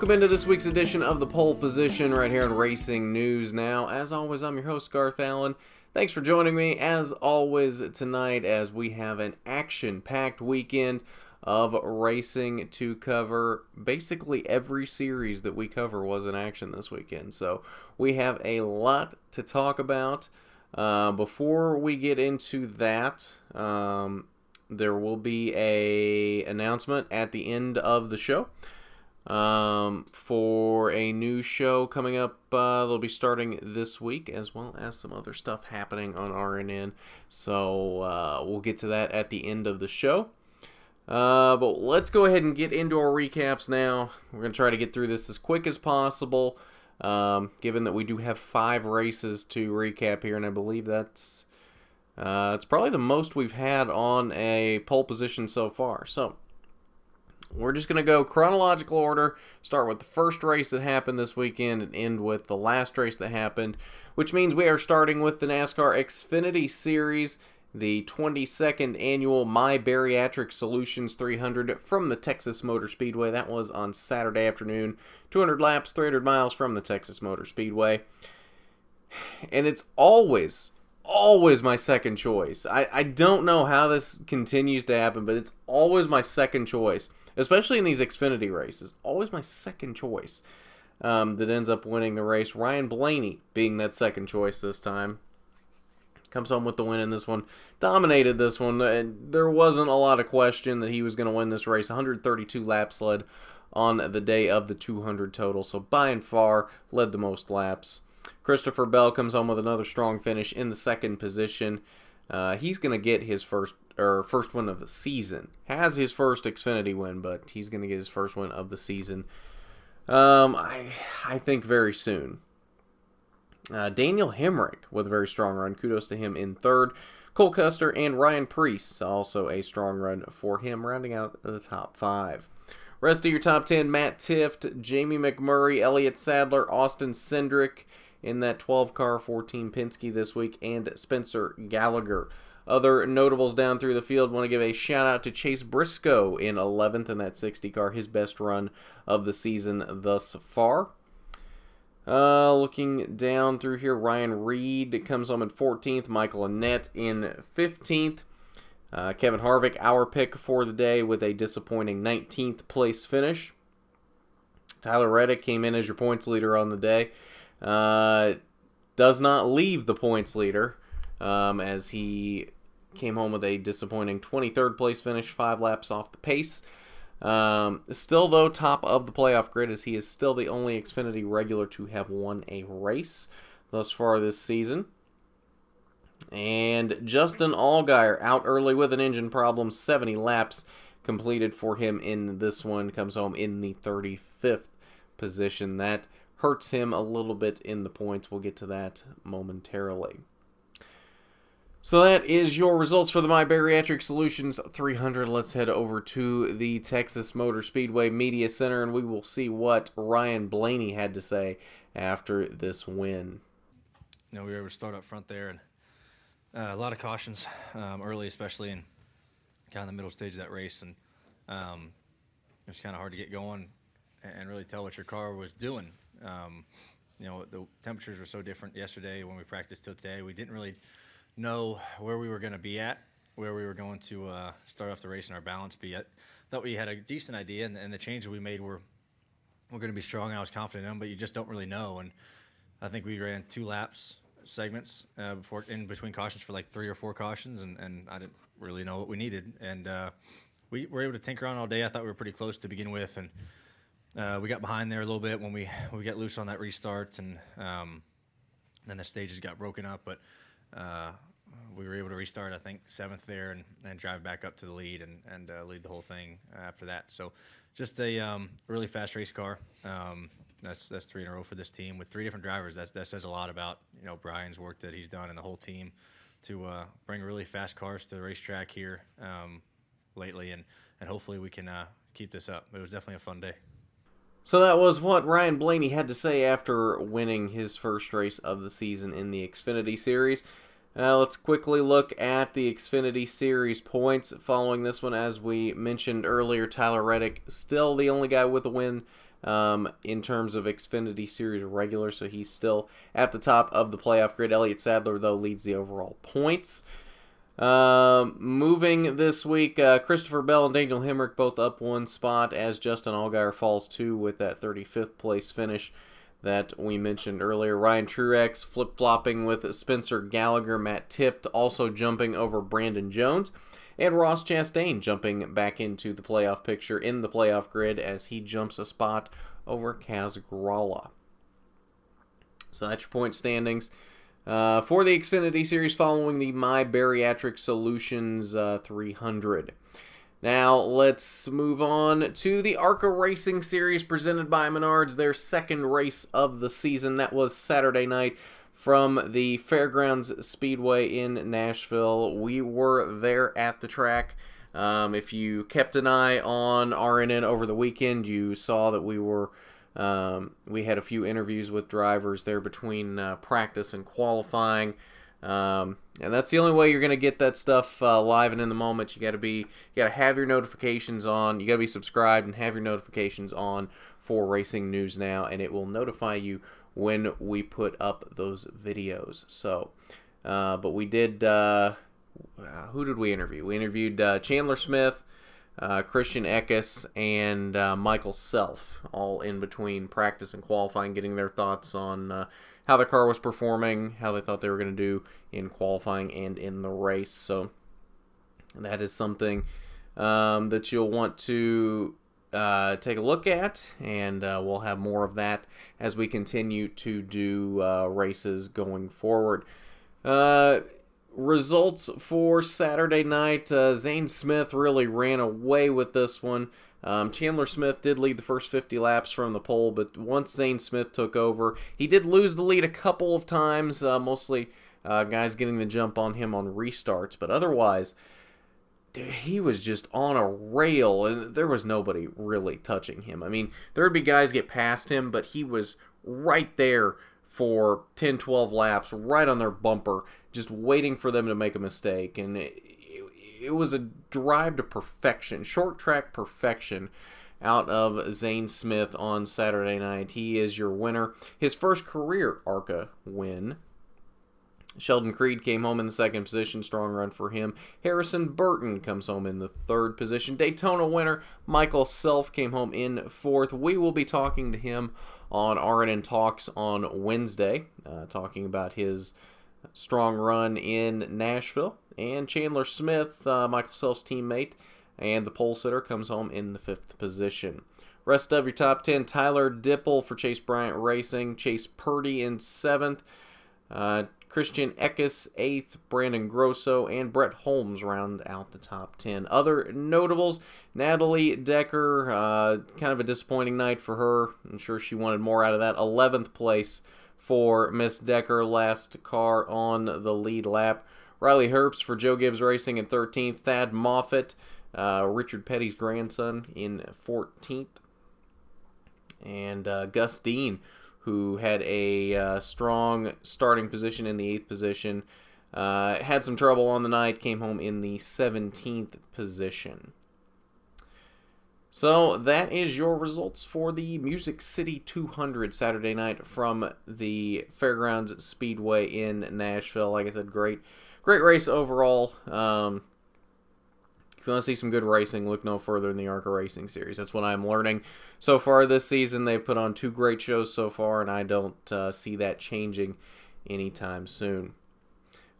Welcome into this week's edition of The Pole Position right here on Racing News Now. As always, I'm your host, Garth Allen. Thanks for joining me, as always, tonight as we have an action-packed weekend of racing to cover. Basically, every series that we cover was in action this weekend, so we have a lot to talk about. Before we get into that, there will be an announcement at the end of the show for a new show coming up. They'll be starting this week, as well as some other stuff happening on RNN. So we'll get to that at the end of the show. But let's go ahead and get into our recaps now. We're going to try to get through this as quick as possible, given that we do have 5 races to recap here, and I believe that's it's probably the most we've had on a pole position so far. So we're just going to go chronological order, start with the first race that happened this weekend and end with the last race that happened, which means we are starting with the NASCAR Xfinity Series, the 22nd annual My Bariatric Solutions 300 from the Texas Motor Speedway. That was on Saturday afternoon, 200 laps, 300 miles from the Texas Motor Speedway. And it's always my second choice. I don't know how this continues to happen, but it's always my second choice, especially in these Xfinity races. Always my second choice that ends up winning the race. Ryan Blaney being that second choice this time. Comes home with the win in this one. Dominated this one. There wasn't a lot of question that he was going to win this race. 132 laps led on the day of the 200 total. So by and far led the most laps. Christopher Bell comes home with another strong finish in the second position. He's going to get his first win of the season. Has his first Xfinity win, but he's going to get his first win of the season. I think very soon. Daniel Hemrick with a very strong run. Kudos to him in third. Cole Custer and Ryan Preece, also a strong run for him, rounding out the top 5. Rest of your top 10, Matt Tifft, Jamie McMurray, Elliott Sadler, Austin Cindric in that 12-car 14 Penske this week, and Spencer Gallagher. Other notables down through the field, want to give a shout-out to Chase Briscoe in 11th in that 60-car, his best run of the season thus far. Looking down through here, Ryan Reed comes home in 14th, Michael Annett in 15th. Kevin Harvick, our pick for the day, with a disappointing 19th place finish. Tyler Reddick came in as your points leader on the day. Does not leave the points leader, as he came home with a disappointing 23rd place finish, 5 laps off the pace. Still, though, top of the playoff grid, as he is still the only Xfinity regular to have won a race thus far this season. And Justin Allgaier out early with an engine problem. 70 laps completed for him in this one. Comes home in the 35th position. That hurts him a little bit in the points. We'll get to that momentarily. So that is your results for the My Bariatric Solutions 300. Let's head over to the Texas Motor Speedway Media Center, and we will see what Ryan Blaney had to say after this win. We were able to start up front there, and a lot of cautions early, especially in kind of the middle stage of that race, and it was kind of hard to get going and really tell what your car was doing. The temperatures were so different yesterday when we practiced till today. We didn't really know where we were going to be at, where we were going to start off the race and our balance be. I thought we had a decent idea, and the changes we made were going to be strong, and I was confident in them, but you just don't really know. And I think we ran 2 laps segments before in between cautions for like 3 or 4 cautions, and I didn't really know what we needed. And we were able to tinker on all day. I thought we were pretty close to begin with, and we got behind there a little bit when we got loose on that restart, and then the stages got broken up, but we were able to restart, I think, 7th there and drive back up to the lead and lead the whole thing after that. So just a really fast race car. That's 3 in a row for this team with 3 different drivers. That says a lot about Brian's work that he's done and the whole team to bring really fast cars to the racetrack here lately, and hopefully we can keep this up. It was definitely a fun day. So that was what Ryan Blaney had to say after winning his first race of the season in the Xfinity Series. Let's quickly look at the Xfinity Series points following this one. As we mentioned earlier, Tyler Reddick still the only guy with a win in terms of Xfinity Series regular, so he's still at the top of the playoff grid. Elliott Sadler, though, leads the overall points. Moving this week, Christopher Bell and Daniel Hemrick both up one spot, as Justin Allgaier falls two with that 35th place finish that we mentioned earlier. Ryan Truex flip-flopping with Spencer Gallagher. Matt Tifft also jumping over Brandon Jones. And Ross Chastain jumping back into the playoff picture in the playoff grid as he jumps a spot over Kaz Grala. So that's your point standings. For the Xfinity Series following the My Bariatric Solutions 300. Now let's move on to the ARCA Racing Series presented by Menards, their second race of the season. That was Saturday night from the Fairgrounds Speedway in Nashville. We were there at the track. If you kept an eye on RNN over the weekend, you saw that we had a few interviews with drivers there between practice and qualifying. And that's the only way you're going to get that stuff live and in the moment. You got to have your notifications on. You got to be subscribed and have your notifications on for Racing News Now, and it will notify you when we put up those videos. So, but we did, who did we interview? We interviewed Chandler Smith, Christian Eckes, and Michael Self, all in between practice and qualifying, getting their thoughts on how the car was performing, how they thought they were going to do in qualifying and in the race. So that is something that you'll want to take a look at, and we'll have more of that as we continue to do races going forward. Results for Saturday night. Zane Smith really ran away with this one. Chandler Smith did lead the first 50 laps from the pole, but once Zane Smith took over, he did lose the lead a couple of times, mostly guys getting the jump on him on restarts, but otherwise, dude, he was just on a rail, and there was nobody really touching him. I mean, there would be guys get past him, but he was right there for 10, 12 laps, right on their bumper, just waiting for them to make a mistake. And it was a drive to perfection, short track perfection out of Zane Smith on Saturday night. He is your winner. His first career ARCA win. Sheldon Creed came home in the second position. Strong run for him. Harrison Burton comes home in the third position. Daytona winner Michael Self came home in fourth. We will be talking to him on RNN Talks on Wednesday, talking about his strong run in Nashville. And Chandler Smith, Michael Self's teammate, and the pole sitter, comes home in the fifth position. Rest of your top 10, Tyler Dipple for Chase Bryant Racing, Chase Purdy in seventh, Christian Eckes, 8th, Brandon Grosso, and Brett Holmes round out the top 10. Other notables, Natalie Decker, kind of a disappointing night for her. I'm sure she wanted more out of that. 11th place for Miss Decker, last car on the lead lap. Riley Herbst for Joe Gibbs Racing in 13th. Thad Moffitt, Richard Petty's grandson, in 14th. And Gus Dean, who had a strong starting position in the 8th position, had some trouble on the night, came home in the 17th position. So that is your results for the Music City 200 Saturday night from the Fairgrounds Speedway in Nashville. Like I said, great race overall. If you want to see some good racing, look no further than the ARCA Racing Series. That's what I'm learning so far this season. They've put on 2 great shows so far, and I don't see that changing anytime soon.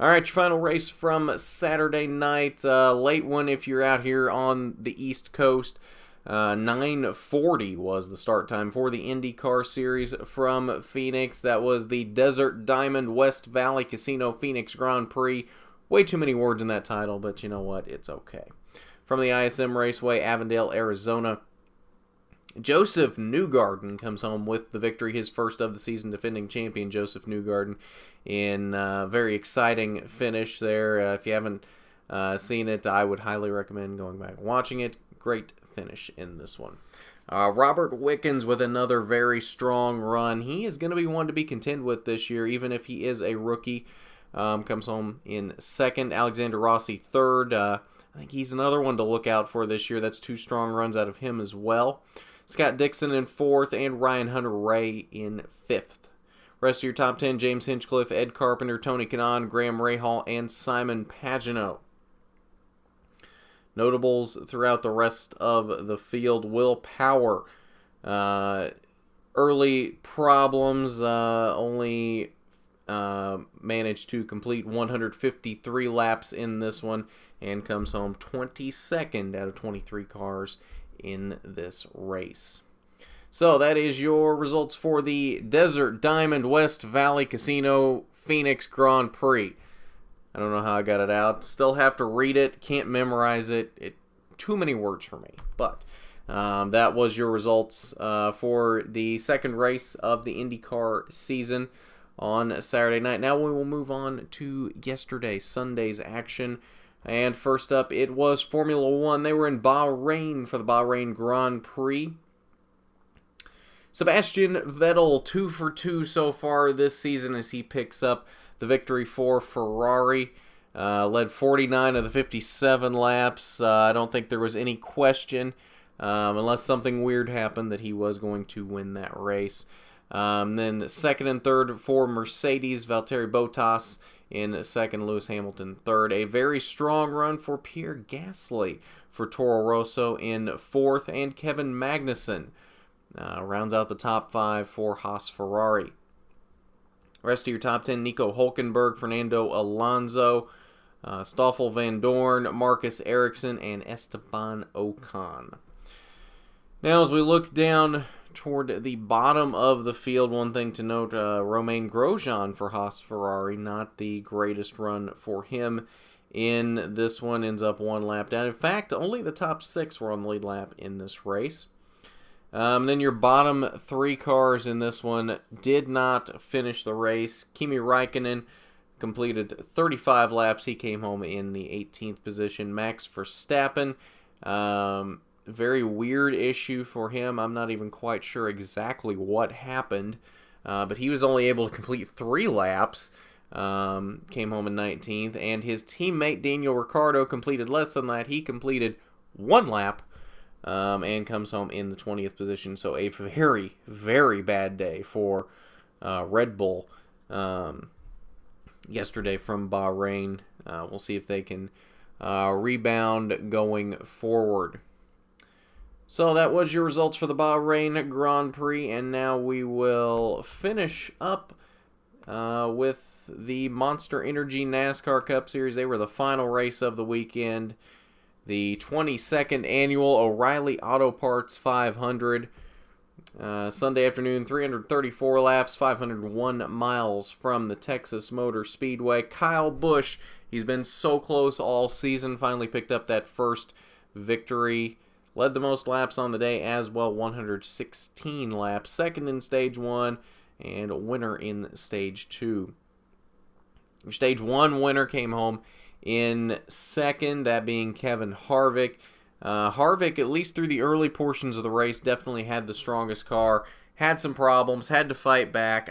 All right, your final race from Saturday night. Late one if you're out here on the East Coast. 9:40 was the start time for the IndyCar Series from Phoenix. That was the Desert Diamond West Valley Casino Phoenix Grand Prix. Way too many words in that title, but you know what? It's okay. From the ISM Raceway, Avondale, Arizona, Joseph Newgarden comes home with the victory, his first of the season. Defending champion Joseph Newgarden in a very exciting finish there. If you haven't seen it, I would highly recommend going back and watching it. Great finish in this one. Robert Wickens with another very strong run. He is going to be one to be contend with this year, even if he is a rookie. Comes home in second. Alexander Rossi third. I think he's another one to look out for this year. That's 2 strong runs out of him as well. Scott Dixon in 4th, and Ryan Hunter-Ray in 5th. Rest of your top 10, James Hinchcliffe, Ed Carpenter, Tony Kanaan, Graham Rahal, and Simon Pagenaud. Notables throughout the rest of the field: Will Power. Early problems, only managed to complete 153 laps in this one and comes home 22nd out of 23 cars in this race. So that is your results for the Desert Diamond West Valley Casino Phoenix Grand Prix. I don't know how I got it out. Still have to read it. Can't memorize it. Too many words for me. But that was your results for the second race of the IndyCar season on Saturday night. Now we will move on to Sunday's action. And first up, it was Formula One. They were in Bahrain for the Bahrain Grand Prix. Sebastian Vettel, 2 for 2 so far this season as he picks up the victory for Ferrari. Led 49 of the 57 laps. I don't think there was any question, unless something weird happened, that he was going to win that race. Then second and third for Mercedes, Valtteri Bottas in second, Lewis Hamilton third. A very strong run for Pierre Gasly for Toro Rosso in fourth, and Kevin Magnussen rounds out the top 5 for Haas Ferrari. Rest of your top 10, Nico Hulkenberg, Fernando Alonso, Stoffel Van Dorn, Marcus Ericsson, and Esteban Ocon. Now as we look down toward the bottom of the field, one thing to note, Romain Grosjean for Haas Ferrari, not the greatest run for him in this one, ends up 1 lap down. In fact, only the top 6 were on the lead lap in this race. Then your bottom 3 cars in this one did not finish the race. Kimi Räikkönen completed 35 laps. He came home in the 18th position. Max Verstappen, very weird issue for him. I'm not even quite sure exactly what happened, but he was only able to complete 3 laps. Came home in 19th, and his teammate Daniel Ricciardo completed less than that. He completed 1 lap. And comes home in the 20th position. So a very, very bad day for Red Bull yesterday from Bahrain. We'll see if they can rebound going forward. So that was your results for the Bahrain Grand Prix, and now we will finish up with the Monster Energy NASCAR Cup Series. They were the final race of the weekend. The 22nd Annual O'Reilly Auto Parts 500. Sunday afternoon, 334 laps, 501 miles from the Texas Motor Speedway. Kyle Busch, he's been so close all season, finally picked up that first victory. Led the most laps on the day as well, 116 laps. Second in Stage 1 and winner in Stage 2. Your Stage 1 winner came home in second, that being Kevin Harvick. Harvick, at least through the early portions of the race, definitely had the strongest car. Had some problems, had to fight back.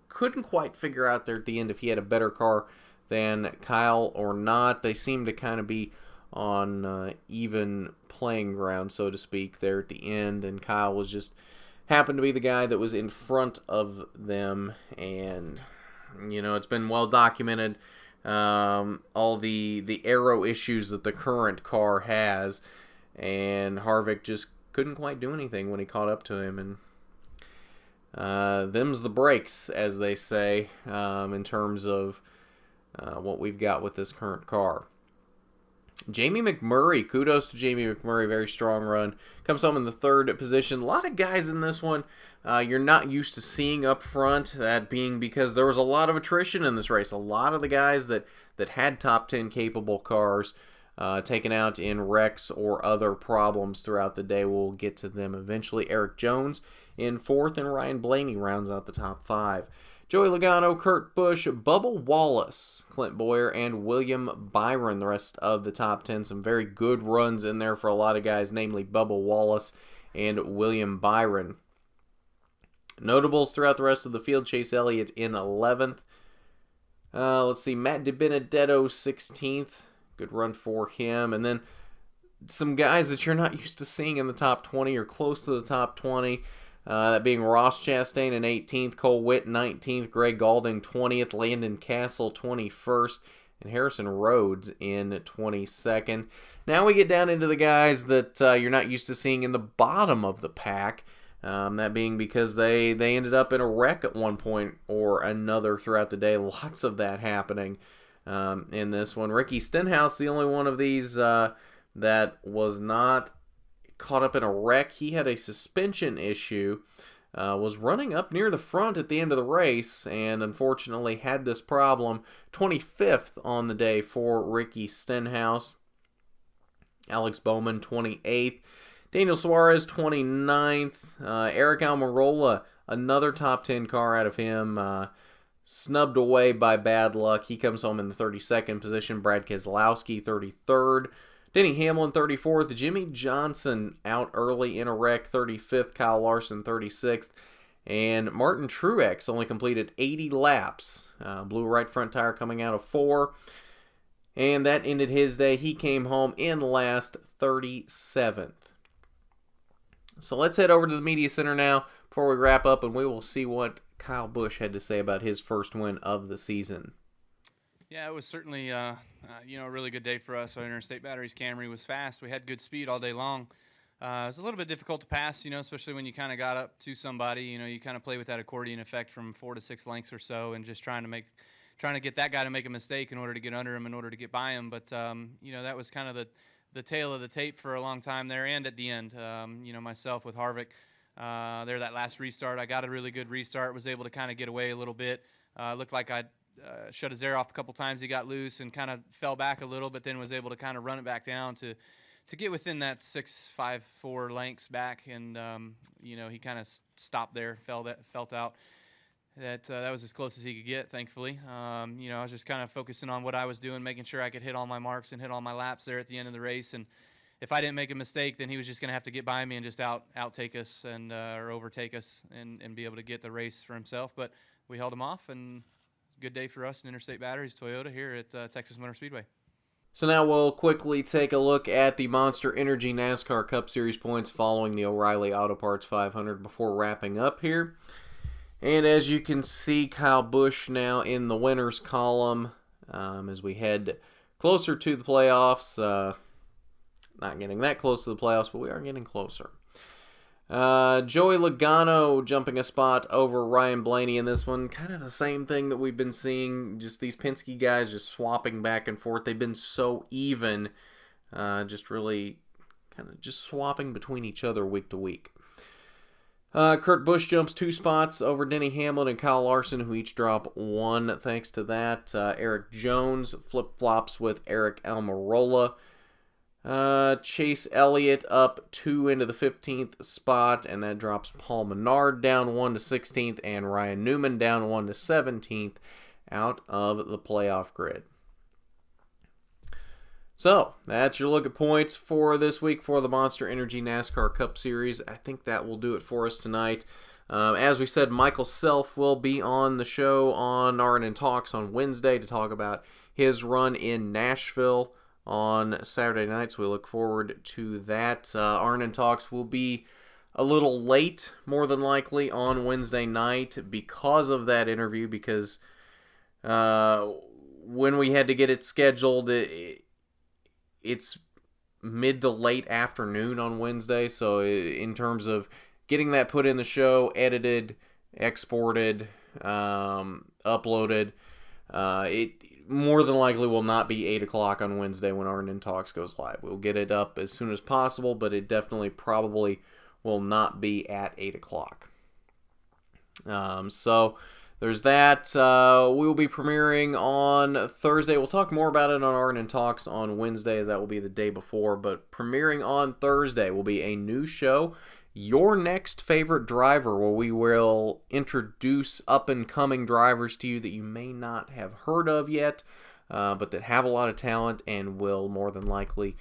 Couldn't quite figure out there at the end if he had a better car than Kyle or not. They seemed to kind of be on even playing ground, so to speak, there at the end. And Kyle was just happened to be the guy that was in front of them. And, it's been well documented. All the aero issues that the current car has, and Harvick just couldn't quite do anything when he caught up to him, and them's the brakes, as they say, in terms of what we've got with this current car. Jamie McMurray, kudos to Jamie McMurray, very strong run. Comes home in the third position. A lot of guys in this one you're not used to seeing up front, that being because there was a lot of attrition in this race. A lot of the guys that had top 10 capable cars taken out in wrecks or other problems throughout the day. We'll get to them eventually. Eric Jones in fourth, and Ryan Blaney rounds out the top 5. Joey Logano, Kurt Busch, Bubba Wallace, Clint Bowyer, and William Byron, the rest of the top 10. Some very good runs in there for a lot of guys, namely Bubba Wallace and William Byron. Notables throughout the rest of the field, Chase Elliott in 11th. Let's see, Matt DiBenedetto 16th. Good run for him. And then some guys that you're not used to seeing in the top 20 or close to the top 20. That being Ross Chastain in 18th, Cole Witt 19th, Greg Galding 20th, Landon Castle 21st, and Harrison Rhodes in 22nd. Now we get down into the guys that you're not used to seeing in the bottom of the pack. That being because they ended up in a wreck at one point or another throughout the day. Lots of that happening in this one. Ricky Stenhouse, the only one of these that was not caught up in a wreck. He had a suspension issue, was running up near the front at the end of the race, and unfortunately had this problem. 25th on the day for Ricky Stenhouse. Alex Bowman, 28th. Daniel Suarez, 29th. Eric Almirola, another top 10 car out of him, snubbed away by bad luck. He comes home in the 32nd position. Brad Keselowski, 33rd. Denny Hamlin, 34th. Jimmy Johnson out early in a wreck, 35th. Kyle Larson, 36th. And Martin Truex only completed 80 laps. Blew right front tire coming out of 4. And that ended his day. He came home in last, 37th. So let's head over to the media center now before we wrap up, and we will see what Kyle Busch had to say about his first win of the season. Yeah, it was certainly a really good day for us. Our Interstate Batteries Camry was fast. We had good speed all day long. It was a little bit difficult to pass, especially when you kind of got up to somebody. You kind of play with that accordion effect from 4 to 6 lengths or so, and just trying to get that guy to make a mistake in order to get under him, in order to get by him. But that was kind of the tail of the tape for a long time there, and at the end, myself with Harvick there, that last restart, I got a really good restart, was able to kind of get away a little bit. Looked like I shut his air off a couple times. He got loose and kind of fell back a little, but then was able to kind of run it back down to get within that 6.54 lengths back, and he kind of stopped there, felt out. That was as close as he could get, thankfully. I was just kind of focusing on what I was doing, making sure I could hit all my marks and hit all my laps there at the end of the race. And if I didn't make a mistake, then he was just going to have to get by me and just outtake us and or overtake us and be able to get the race for himself. But we held him off, and good day for us in Interstate Batteries Toyota here at Texas Motor Speedway. So now we'll quickly take a look at the Monster Energy NASCAR Cup Series points following the O'Reilly Auto Parts 500 before wrapping up here. And as you can see, Kyle Busch now in the winners column as we head closer to the playoffs. Not getting that close to the playoffs, but we are getting closer. Joey Logano jumping a spot over Ryan Blaney in this one. Kind of the same thing that we've been seeing, just these Penske guys just swapping back and forth. They've been so even, just really kind of just swapping between each other week to week. Kurt Busch jumps 2 spots over Denny Hamlin and Kyle Larson, who each drop 1 thanks to that. Eric Jones flip-flops with Eric Almirola. Chase Elliott up 2 into the 15th spot, and that drops Paul Menard down 1 to 16th, and Ryan Newman down 1 to 17th out of the playoff grid. So, that's your look at points for this week for the Monster Energy NASCAR Cup Series. I think that will do it for us tonight. As we said, Michael Self will be on the show on R&N Talks on Wednesday to talk about his run in Nashville on Saturday night, so we look forward to that. R&N Talks will be a little late, more than likely, on Wednesday night because of that interview, because when we had to get it scheduled, it's mid to late afternoon on Wednesday, so in terms of getting that put in the show, edited, exported, uploaded, it more than likely will not be 8 o'clock on Wednesday when R&N Talks goes live. We'll get it up as soon as possible, but it definitely probably will not be at 8 o'clock. So there's that. We will be premiering on Thursday. We'll talk more about it on R&N Talks on Wednesday, as that will be the day before. But premiering on Thursday will be a new show, Your Next Favorite Driver, where we will introduce up-and-coming drivers to you that you may not have heard of yet, but that have a lot of talent and will more than likely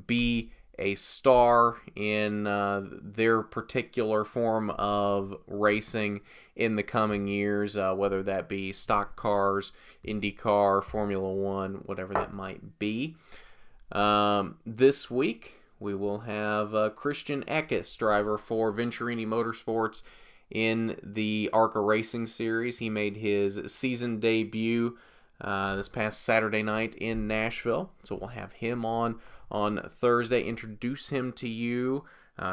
be a star in their particular form of racing in the coming years, whether that be stock cars, IndyCar, Formula One, whatever that might be. This week, we will have Christian Eckes, driver for Venturini Motorsports in the ARCA Racing Series. He made his season debut this past Saturday night in Nashville. So we'll have him on Thursday, introduce him to you.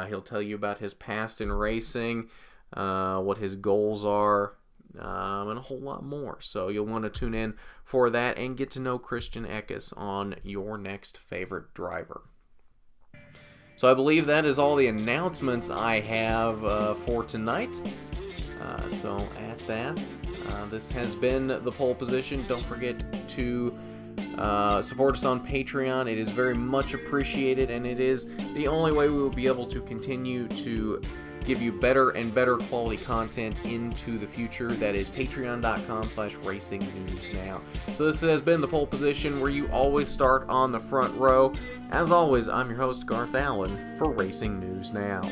He'll tell you about his past in racing, what his goals are, and a whole lot more. So you'll want to tune in for that and get to know Christian Eckes on your next favorite driver. So I believe that is all the announcements I have for tonight. So at that, this has been the Pole Position. Don't forget to support us on Patreon. It is very much appreciated, and it is the only way we will be able to continue to give you better and better quality content into the future. That is patreon.com/racingnewsnow. So this has been the Pole Position, where you always start on the front row. As always, I'm your host, Garth Allen, for Racing News Now.